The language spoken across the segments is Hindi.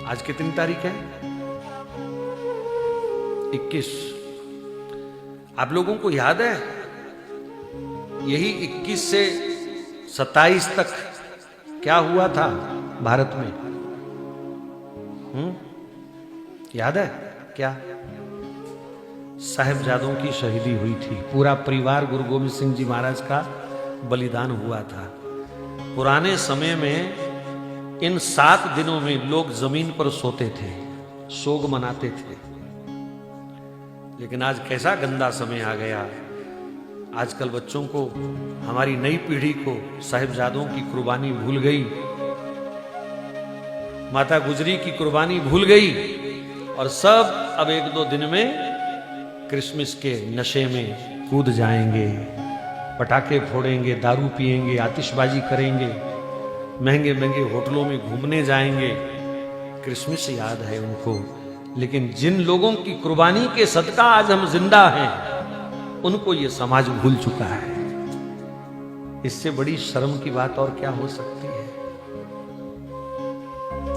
आज कितनी तारीख है? 21। आप लोगों को याद है यही 21 से 27 तक क्या हुआ था भारत में? याद है क्या? साहिबजादों की शहीदी हुई थी। पूरा परिवार गुरु गोविंद सिंह जी महाराज का बलिदान हुआ था। पुराने समय में इन 7 दिनों में लोग जमीन पर सोते थे, शोक मनाते थे। लेकिन आज कैसा गंदा समय आ गया। आजकल बच्चों को, हमारी नई पीढ़ी को साहिबजादों की कुर्बानी भूल गई, माता गुजरी की कुर्बानी भूल गई और सब अब 1-2 दिन में क्रिसमस के नशे में कूद जाएंगे, पटाखे फोड़ेंगे, दारू पिएंगे, आतिशबाजी करेंगे, महंगे महंगे होटलों में घूमने जाएंगे। क्रिसमस याद है उनको, लेकिन जिन लोगों की कुर्बानी के सदका आज हम जिंदा हैं, उनको ये समाज भूल चुका है। इससे बड़ी शर्म की बात और क्या हो सकती है।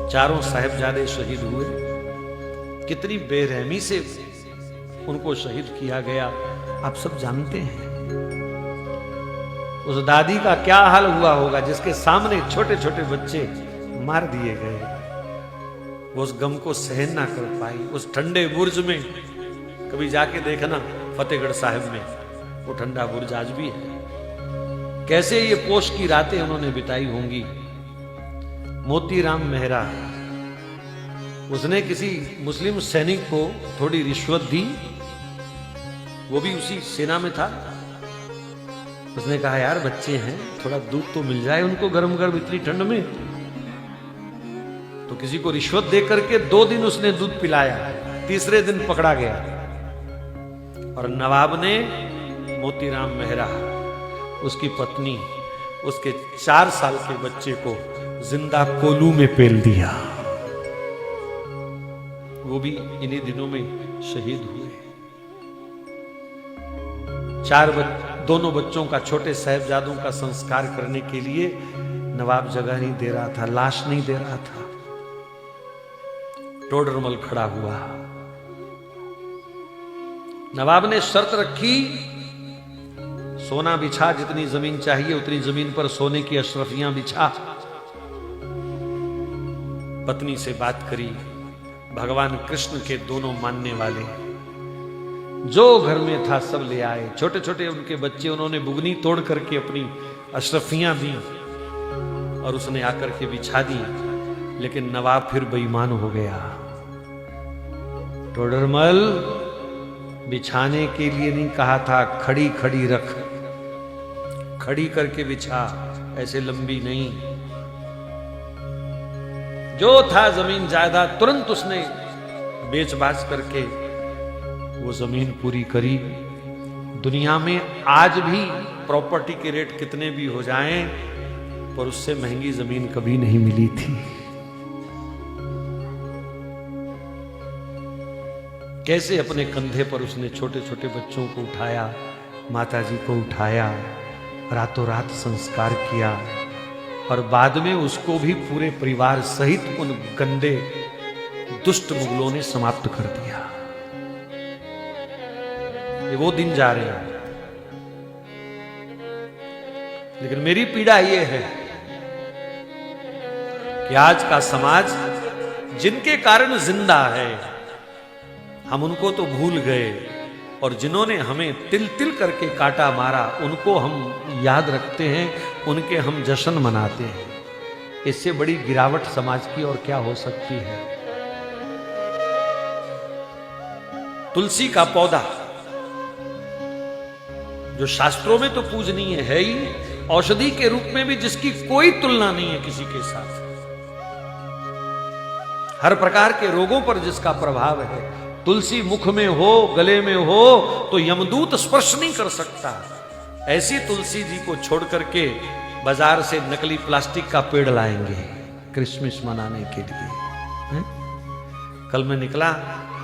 चारों साहिबजादे शहीद हुए, कितनी बेरहमी से उनको शहीद किया गया आप सब जानते हैं। उस दादी का क्या हाल हुआ होगा जिसके सामने छोटे छोटे बच्चे मार दिए गए। वो उस गम को सहन ना कर पाई। उस ठंडे बुर्ज में कभी जाके देखना, फतेहगढ़ साहिब में वो ठंडा बुर्ज आज भी है। कैसे ये पोष की रातें उन्होंने बिताई होंगी। मोतीराम मेहरा, उसने किसी मुस्लिम सैनिक को थोड़ी रिश्वत दी, वो भी उसी सेना में था। उसने कहा यार बच्चे हैं, थोड़ा दूध तो मिल जाए उनको गरम गरम इतनी ठंड में। तो किसी को रिश्वत दे करके 2 दिन उसने दूध पिलाया, तीसरे दिन पकड़ा गया और नवाब ने मोतीराम मेहरा, उसकी पत्नी, उसके 4 साल के बच्चे को जिंदा कोलू में पेल दिया। वो भी इन्हीं दिनों में शहीद हुए। दोनों बच्चों का, छोटे साहिबजादों का संस्कार करने के लिए नवाब जगह नहीं दे रहा था, लाश नहीं दे रहा था। टोडरमल खड़ा हुआ। नवाब ने शर्त रखी, सोना बिछा, जितनी जमीन चाहिए उतनी जमीन पर सोने की अशरफियां बिछा। पत्नी से बात करी, भगवान कृष्ण के दोनों मानने वाले जो घर में था सब ले आए। छोटे छोटे उनके बच्चे, उन्होंने बुगनी तोड़ करके अपनी अशरफियां दी और उसने आकर के बिछा दी। लेकिन नवाब फिर बेईमान हो गया। टोडरमल, बिछाने के लिए नहीं कहा था, खड़ी खड़ी रख, खड़ी करके बिछा, ऐसे लंबी नहीं। जो था जमीन जायदाद तुरंत उसने बेच बाच करके वो जमीन पूरी करी। दुनिया में आज भी प्रॉपर्टी के रेट कितने भी हो जाएं, पर उससे महंगी जमीन कभी नहीं मिली थी। कैसे अपने कंधे पर उसने छोटे छोटे बच्चों को उठाया, माताजी को उठाया, रातों रात संस्कार किया और बाद में उसको भी पूरे परिवार सहित उन गंदे दुष्ट मुगलों ने समाप्त कर दिया। ये वो दिन जा रहे हैं। लेकिन मेरी पीड़ा ये है कि आज का समाज जिनके कारण जिंदा है, हम उनको तो भूल गए, और जिन्होंने हमें तिल तिल करके काटा मारा उनको हम याद रखते हैं, उनके हम जश्न मनाते हैं। इससे बड़ी गिरावट समाज की और क्या हो सकती है। तुलसी का पौधा जो शास्त्रों में तो पूजनीय है ही, औषधि के रूप में भी जिसकी कोई तुलना नहीं है किसी के साथ, हर प्रकार के रोगों पर जिसका प्रभाव है। तुलसी मुख में हो, गले में हो तो यमदूत स्पर्श नहीं कर सकता। ऐसी तुलसी जी को छोड़ करके बाजार से नकली प्लास्टिक का पेड़ लाएंगे क्रिसमस मनाने के लिए। कल मैं निकला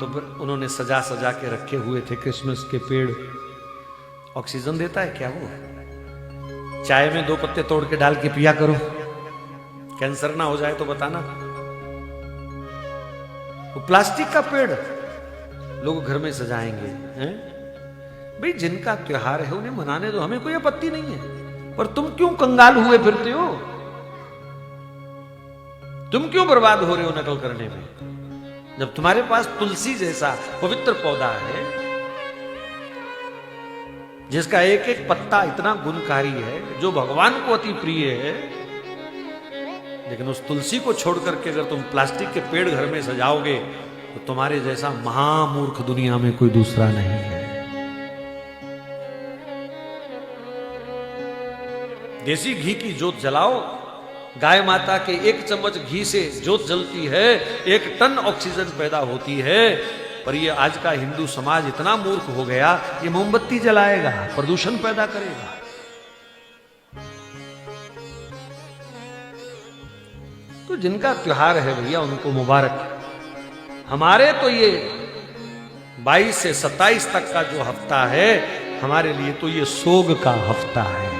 तो उन्होंने सजा सजा के रखे हुए थे क्रिसमस के पेड़। ऑक्सीजन देता है क्या वो? चाय में 2 पत्ते तोड़ के डाल के पिया करो, कैंसर ना हो जाए तो बताना। वो प्लास्टिक का पेड़ लोग घर में सजाएंगे हैं? भाई जिनका त्योहार है उन्हें मनाने दो, हमें कोई आपत्ति नहीं है। पर तुम क्यों कंगाल हुए फिरते हो? तुम क्यों बर्बाद हो रहे हो नकल करने में? जब तुम्हारे पास तुलसी जैसा पवित्र पौधा है जिसका एक एक पत्ता इतना गुणकारी है, जो भगवान को अति प्रिय है, लेकिन उस तुलसी को छोड़ करके अगर तुम प्लास्टिक के पेड़ घर में सजाओगे तो तुम्हारे जैसा महामूर्ख दुनिया में कोई दूसरा नहीं है। देसी घी की जोत जलाओ, गाय माता के एक चम्मच घी से जोत जलती है, 1 टन ऑक्सीजन पैदा होती है। पर ये आज का हिंदू समाज इतना मूर्ख हो गया, ये मोमबत्ती जलाएगा, प्रदूषण पैदा करेगा। तो जिनका त्योहार है भैया उनको मुबारक। हमारे तो ये 22 से 27 तक का जो हफ्ता है, हमारे लिए तो ये सोग का हफ्ता है।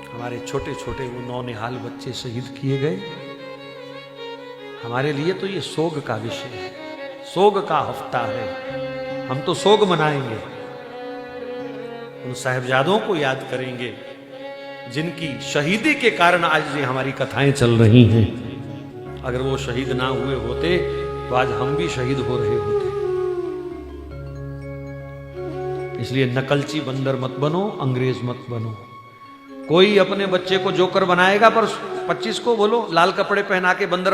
हमारे छोटे छोटे वो नौनिहाल बच्चे शहीद किए गए, हमारे लिए तो ये सोग का विषय है, सोग का हफ्ता है। हम तो सोग मनाएंगे, उन साहिबजादों को याद करेंगे जिनकी शहीदी के कारण आज ये हमारी कथाएं चल रही हैं। अगर वो शहीद ना हुए होते तो आज हम भी शहीद हो रहे होते। इसलिए नकलची बंदर मत बनो, अंग्रेज मत बनो। कोई अपने बच्चे को जोकर बनाएगा पर 25 को बोलो लाल कपड़े पहना के बंदर